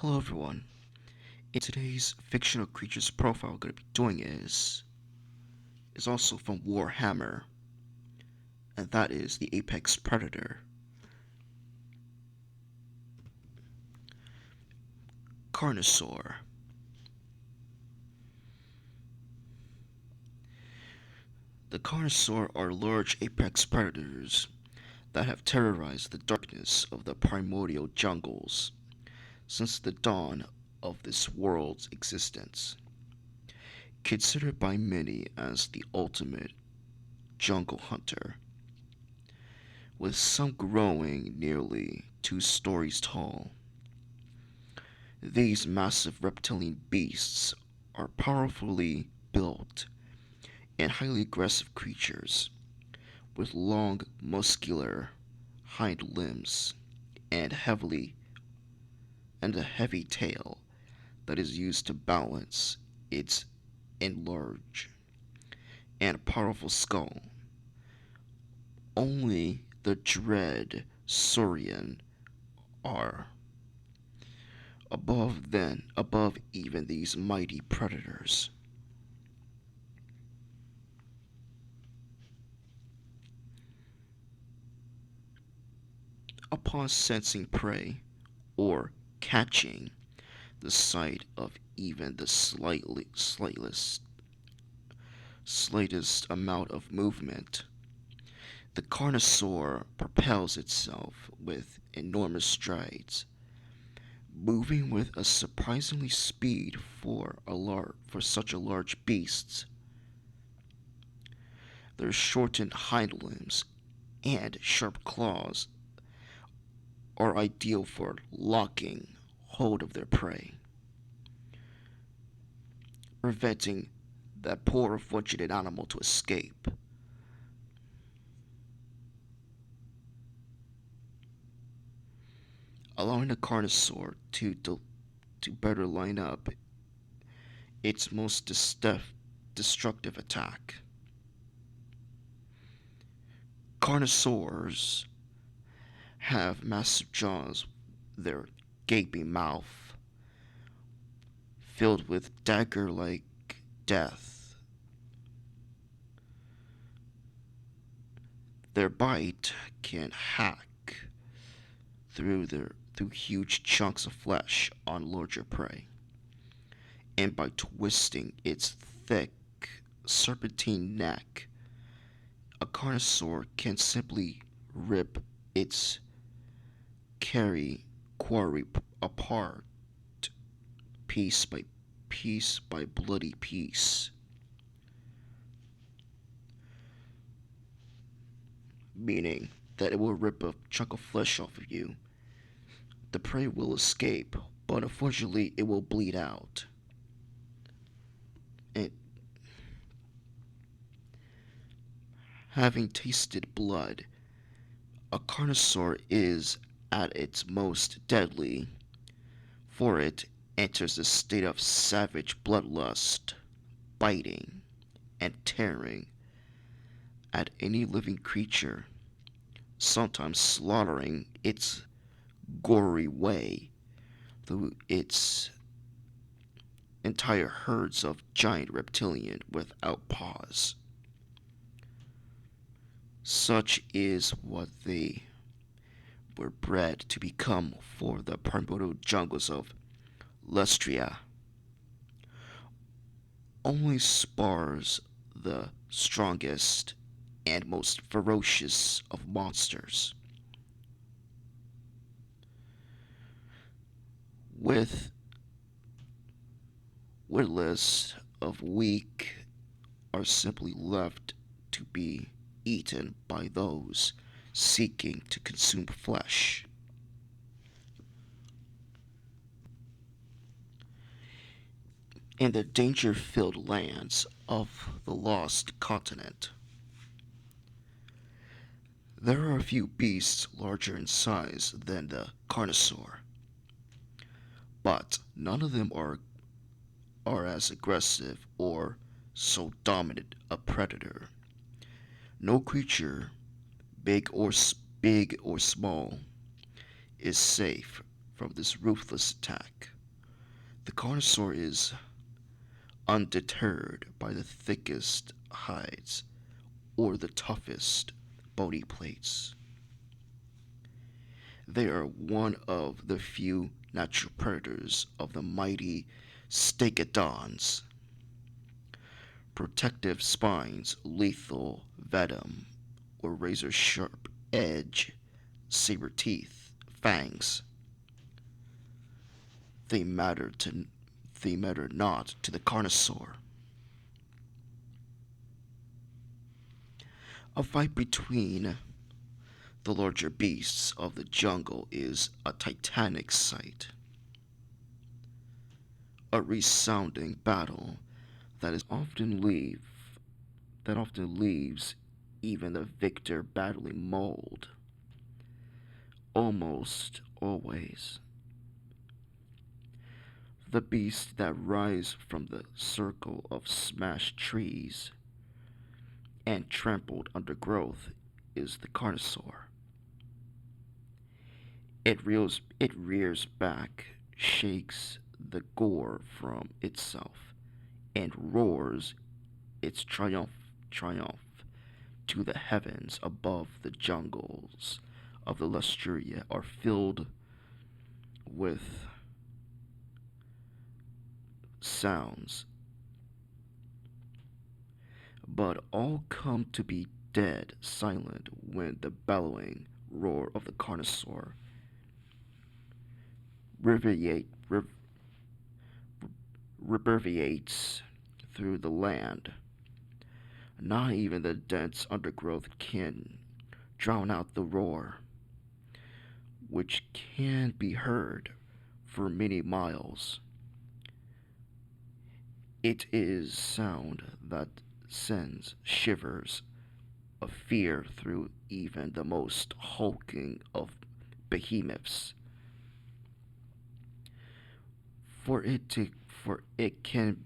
Hello everyone. In today's fictional creatures profile we're going to be doing is also from Warhammer, and that is the apex predator, Carnosaur. The Carnosaur are large apex predators that have terrorized the darkness of the primordial jungles since the dawn of this world's existence. Considered by many as the ultimate jungle hunter, with some growing nearly 2 stories tall. These massive reptilian beasts are powerfully built and highly aggressive creatures with long, muscular hind limbs and a heavy tail that is used to balance its enlarged and powerful skull. Only the dread Saurian are above even these mighty predators. Upon sensing prey or catching the sight of even the slightest amount of movement, the Carnosaur propels itself with enormous strides, moving with a surprisingly speed for such a large beast. Their shortened hind limbs and sharp claws are ideal for locking hold of their prey, preventing that poor unfortunate animal to escape. Allowing the Carnosaur to better line up its most destructive attack. Carnosaurs have massive jaws, their gaping mouth filled with dagger like death. Their bite can hack through huge chunks of flesh on larger prey, and by twisting its thick serpentine neck, a Carnosaur can simply rip its carry quarry apart piece by bloody piece, meaning that it will rip a chunk of flesh off of you. The prey will escape, but unfortunately it will bleed out. And having tasted blood, a Carnosaur is at its most deadly, for it enters a state of savage bloodlust, biting and tearing at any living creature, sometimes slaughtering its gory way through its entire herds of giant reptilian without pause. Such is what they were bred to become for the primordial jungles of Lustria. Only spars the strongest and most ferocious of monsters. With witless of weak are simply left to be eaten by those seeking to consume flesh. In the danger filled lands of the lost continent, there are a few beasts larger in size than the Carnosaur, but none of them are as aggressive or so dominant a predator. No creature, big or big or small, is safe from this ruthless attack. The Carnosaur is undeterred by the thickest hides or the toughest body plates. They are one of the few natural predators of the mighty stegodons. Protective spines, lethal venom, or razor sharp edge, saber teeth, fangs. They matter to they matter not to the Carnosaur. A fight between the larger beasts of the jungle is a titanic sight, a resounding battle that is often leave that often leaves even the victor battling mold. Almost always, the beasts that rise from the circle of smashed trees and trampled undergrowth is the Carnosaur. It rears back, shakes the gore from itself, and roars its triumph to the heavens above. The jungles of the Lusturia are filled with sounds, but all come to be dead silent when the bellowing roar of the Carnosaur reverberate, reverberates through the land. Not even the dense undergrowth can drown out the roar, which can be heard for many miles. It is sound that sends shivers of fear through even the most hulking of behemoths. For it can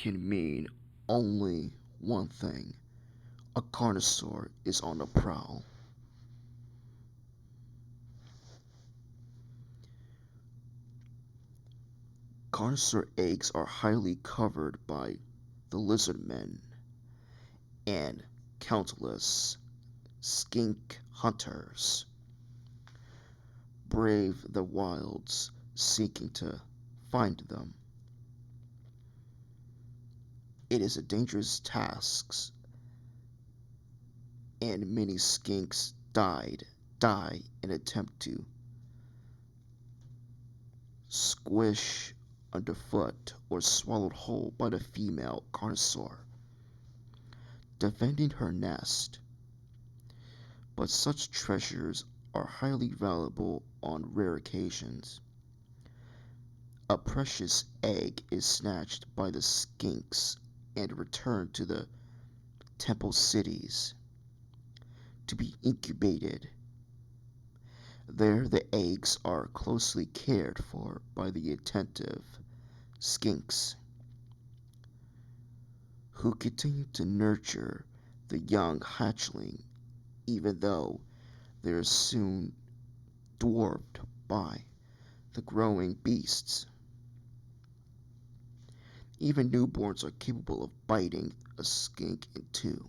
mean only one thing. A Carnosaur is on the prowl. Carnosaur eggs are highly covered by the lizard men and countless skink hunters brave the wilds seeking to find them. It is a dangerous task, and many skinks die in attempt to squish underfoot or swallowed whole by the female Carnosaur defending her nest. But such treasures are highly valuable on rare occasions. A precious egg is snatched by the skinks and returned to the temple cities to be incubated. There, the eggs are closely cared for by the attentive skinks, who continue to nurture the young hatchling even though they are soon dwarfed by the growing beasts. Even newborns are capable of biting a skink in two,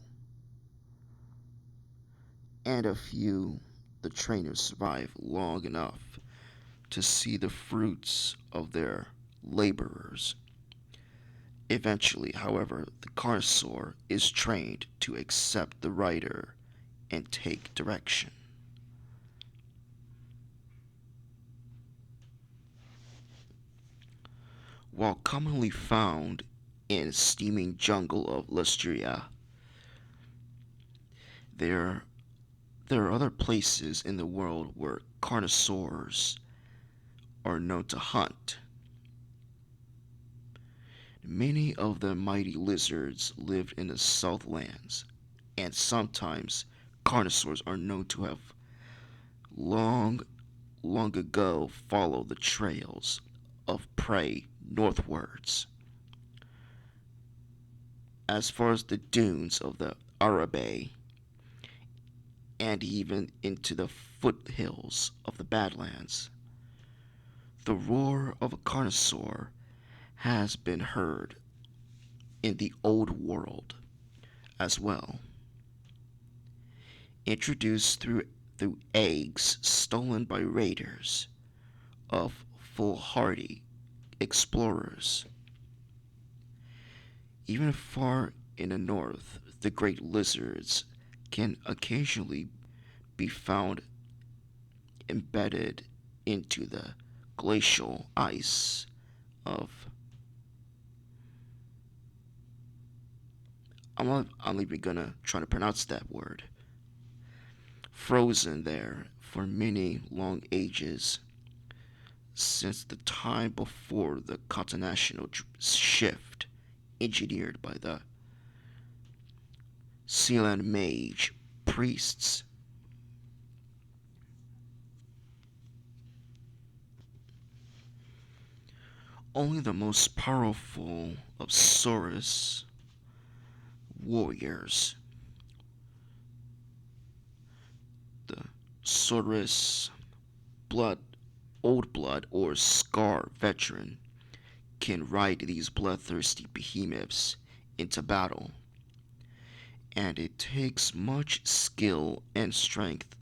and a few the trainers survive long enough to see the fruits of their laborers. Eventually, however, the Carnosaur is trained to accept the rider and take direction. While commonly found in steaming jungle of Lustria, there there are other places in the world where carnosaurs are known to hunt. Many of the mighty lizards live in the Southlands, and sometimes carnosaurs are known to have long, long ago followed the trails of prey northwards, as far as the dunes of the Arabe, and even into the foothills of the Badlands. The roar of a Carnosaur has been heard in the Old World as well, introduced through eggs stolen by raiders of foolhardy explorers. Even far in the north, the great lizards can occasionally be found embedded into the glacial ice of I'm even gonna try to pronounce that word. Frozen there for many long ages since the time before the continental shift engineered by the Sealand mage priests. Only the most powerful of Saurus warriors, the Saurus blood, old blood, or Scar veteran, can ride these bloodthirsty behemoths into battle, and it takes much skill and strength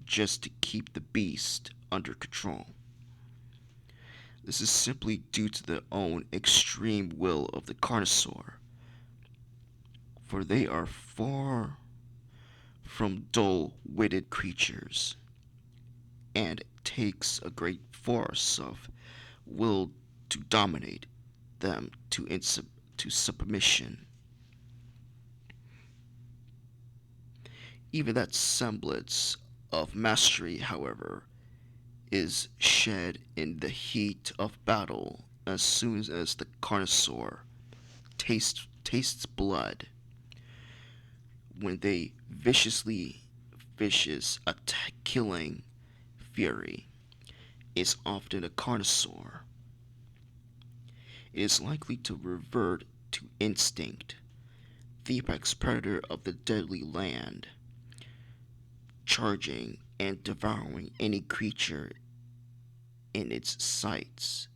just to keep the beast under control. This is simply due to the own extreme will of the Carnosaur, for they are far from dull-witted creatures, and it takes a great force of will to dominate them to submission. Even that semblance of mastery, however, is shed in the heat of battle as soon as the Carnosaur tastes blood. When they vicious attack killing fury is often a Carnosaur. It is likely to revert to instinct, the apex predator of the deadly land, charging and devouring any creature in its sight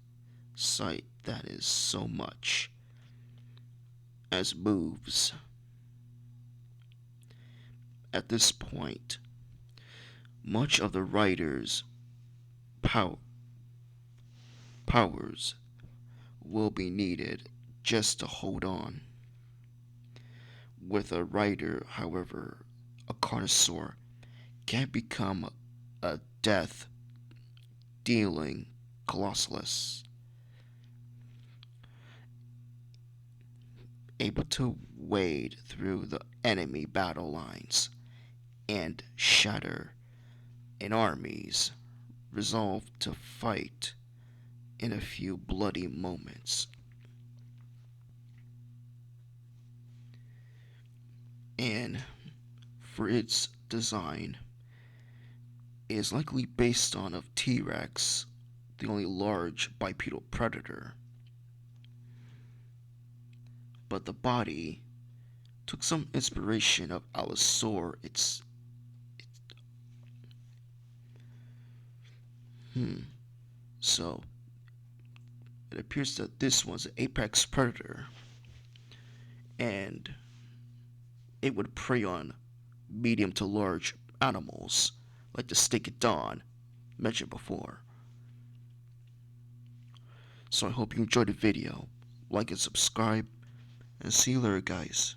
that is so much as moves. At this point, much of the rider's pow- powers will be needed just to hold on. With a rider, however, a Carnosaur can become a death dealing colossus, able to wade through the enemy battle lines and shatter an army's resolve to fight in a few bloody moments. And for its design, it is likely based on of T-Rex, the only large bipedal predator. But the body took some inspiration of Allosaur. So it appears that this was an apex predator, and it would prey on medium to large animals like the snake at dawn mentioned before. So I hope you enjoyed the video. Like and subscribe, and see you later, guys.